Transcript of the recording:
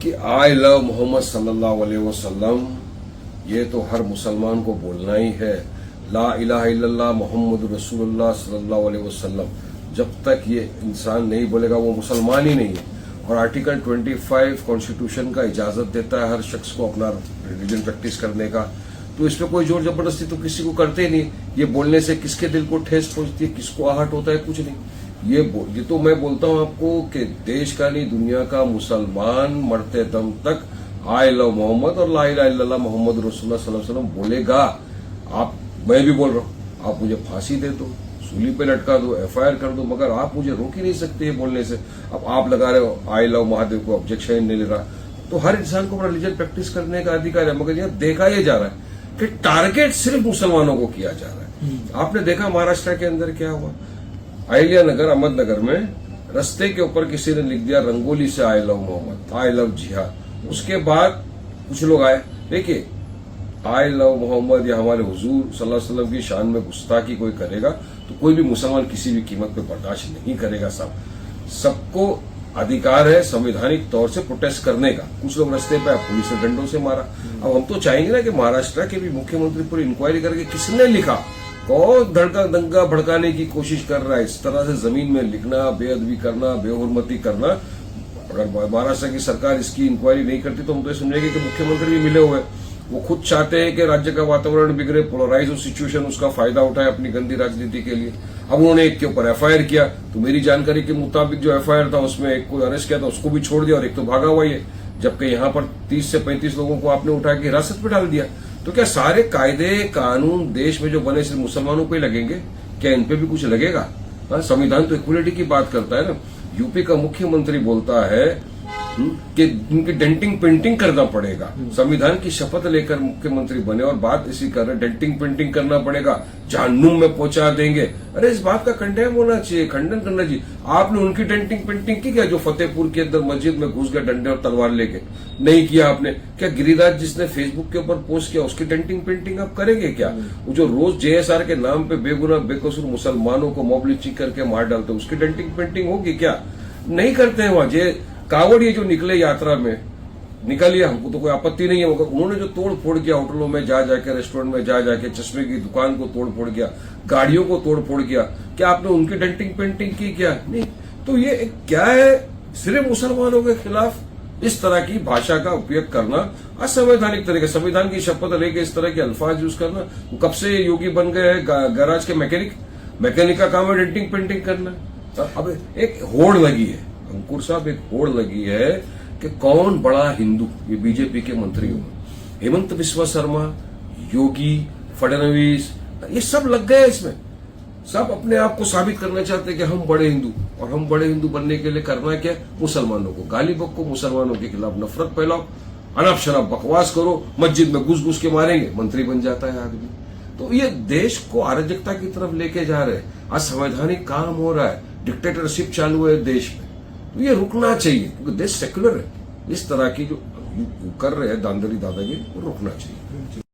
कि आई लव मोहम्मद सल्लल्लाहु अलैहि वसल्लम, ये तो हर मुसलमान को बोलना ही है। ला इलाहा इल्लल्लाह मोहम्मद रसूलुल्लाह सल्लल्लाहु अलैहि वसल्लम, जब तक ये इंसान नहीं बोलेगा वो मुसलमान ही नहीं है। और आर्टिकल 25 कॉन्स्टिट्यूशन का इजाजत देता है हर शख्स को अपना रिलीजन प्रैक्टिस करने का। तो इसमें कोई जोर जबरदस्ती तो किसी को करते नहीं। ये बोलने से किसके दिल को ठेस पहुंचती है, किसको आहट होता है, कुछ नहीं। ये तो मैं बोलता हूं आपको कि देश का नहीं दुनिया का मुसलमान मरते दम तक आई लव मोहम्मद और ला इलाहा इल्लल्लाह मोहम्मद रसूलुल्लाह सल्लल्लाहु अलैहि वसल्लम बोलेगा। मैं भी बोल रहा हूं, आप मुझे फांसी दे दो, सूली पे लटका दो, FIR कर दो, मगर आप मुझे रोक ही नहीं सकते ये बोलने से। अब आप लगा रहे हो आई लव महादेव को, ऑब्जेक्शन नहीं ले रहा। तो हर इंसान को अपना रिलीजन प्रैक्टिस करने का अधिकार है, मगर यह देखा यह जा रहा है कि टारगेट सिर्फ मुसलमानों को किया जा रहा है। आपने देखा महाराष्ट्र के अंदर क्या हुआ, अहिल्या नगर अहमदनगर में रस्ते के ऊपर किसी ने लिख दिया रंगोली से I love Mohammad, I love jihad. उसके बाद कुछ लोग आए, देखिए आई लव मोहम्मद या हमारे हुजूर सल्लल्लाहु अलैहि वसल्लम की शान में गुस्ताखी कोई करेगा तो कोई भी मुसलमान किसी भी कीमत पे बर्दाश्त नहीं करेगा। सबको अधिकार है संवैधानिक तौर से प्रोटेस्ट करने का। कुछ लोग रस्ते पे पुलिस ने डंडों से मारा। अब हम तो चाहेंगे ना कि महाराष्ट्र के भी मुख्यमंत्री पूरी इंक्वायरी करके किसने लिखा, कौन दंगा भड़काने की कोशिश कर रहा है, इस तरह से जमीन में लिखना, बेअदबी करना, बेहुरमती करना। अगर महाराष्ट्र की सरकार इसकी इंक्वायरी नहीं करती तो हम तो समझेंगे कि मुख्यमंत्री भी मिले हुए, वो खुद चाहते हैं कि राज्य का वातावरण बिगड़े, पोलराइज सिचुएशन, उसका फायदा उठाए अपनी गंदी राजनीति के लिए। अब उन्होंने एक के ऊपर FIR किया, तो मेरी जानकारी के मुताबिक जो FIR था उसमें एक को अरेस्ट किया था, उसको भी छोड़ दिया और एक तो भागा हुआ ही है। जबकि यहाँ पर 30 से 35 लोगों को आपने उठा के हिरासत में डाल दिया। तो क्या सारे कायदे कानून देश में जो बने सिर्फ मुसलमानों को ही लगेंगे? क्या इन पे भी कुछ लगेगा? संविधान तो इक्वलिटी की बात करता है ना। यूपी का मुख्यमंत्री बोलता है कि उनकी डेंटिंग पेंटिंग करना पड़ेगा। संविधान की शपथ लेकर मुख्यमंत्री बने और बात इसी कर रहे, डेंटिंग पेंटिंग करना पड़ेगा, जहन्नुम में पहुंचा देंगे। अरे इस बात का कंडेम होना चाहिए, खंडन करना चाहिए। आपने उनकी डेंटिंग पेंटिंग की क्या जो फतेहपुर के अंदर मस्जिद में घुस गए डंडे और तलवार लेके? नहीं किया आपने। क्या गिरिराज जिसने फेसबुक के ऊपर पोस्ट किया उसकी डेंटिंग पेंटिंग आप करेंगे क्या? वो जो रोज JSR के नाम पे बेगुनाह बेकसूर मुसलमानों को मॉब लिंचिंग करके मार डालते उसकी डेंटिंग पेंटिंग होगी क्या? नहीं करते हैं वहां। कावड़ ये जो निकले यात्रा में निकलिए, हमको तो कोई आपत्ति नहीं है, मगर उन्होंने जो तोड़ फोड़ किया, होटलों में जा जाके, रेस्टोरेंट में जा जाके, चश्मे की दुकान को तोड़ फोड़ किया, गाड़ियों को तोड़ फोड़ किया, क्या आपने उनकी डेंटिंग पेंटिंग की क्या? नहीं। तो ये क्या है, सिर्फ मुसलमानों के खिलाफ इस तरह की भाषा का उपयोग करना असंवैधानिक तरीके, संविधान की शपथ लेके इस तरह के अल्फाज यूज करना। कब से योगी बन गए गैराज के मैकेनिक का काम है डेंटिंग पेंटिंग करना। अब एक होड़ लगी है, अंकुर साहब, एक होड़ लगी है कि कौन बड़ा हिंदू, ये बीजेपी के मंत्री हो, हेमंत बिस्वा शर्मा, योगी, फडणवीस, ये सब लग गए इसमें। सब अपने आप को साबित करना चाहते हैं कि हम बड़े हिंदू, और हम बड़े हिंदू बनने के लिए करना क्या? मुसलमानों को गाली बको, मुसलमानों के खिलाफ नफरत फैलाओ, अनाप शनाप बकवास करो, मस्जिद में घुस घुस के मारेंगे, मंत्री बन जाता है आदमी। तो ये देश को अराजकता की तरफ लेके जा रहे हैं। असंवैधानिक काम हो रहा है, डिक्टेटरशिप चालू है देश में। तो ये रुकना चाहिए, क्योंकि देश सेक्युलर है। इस तरह की जो कर रहे हैं दांधली दादागिरी, वो रुकना चाहिए।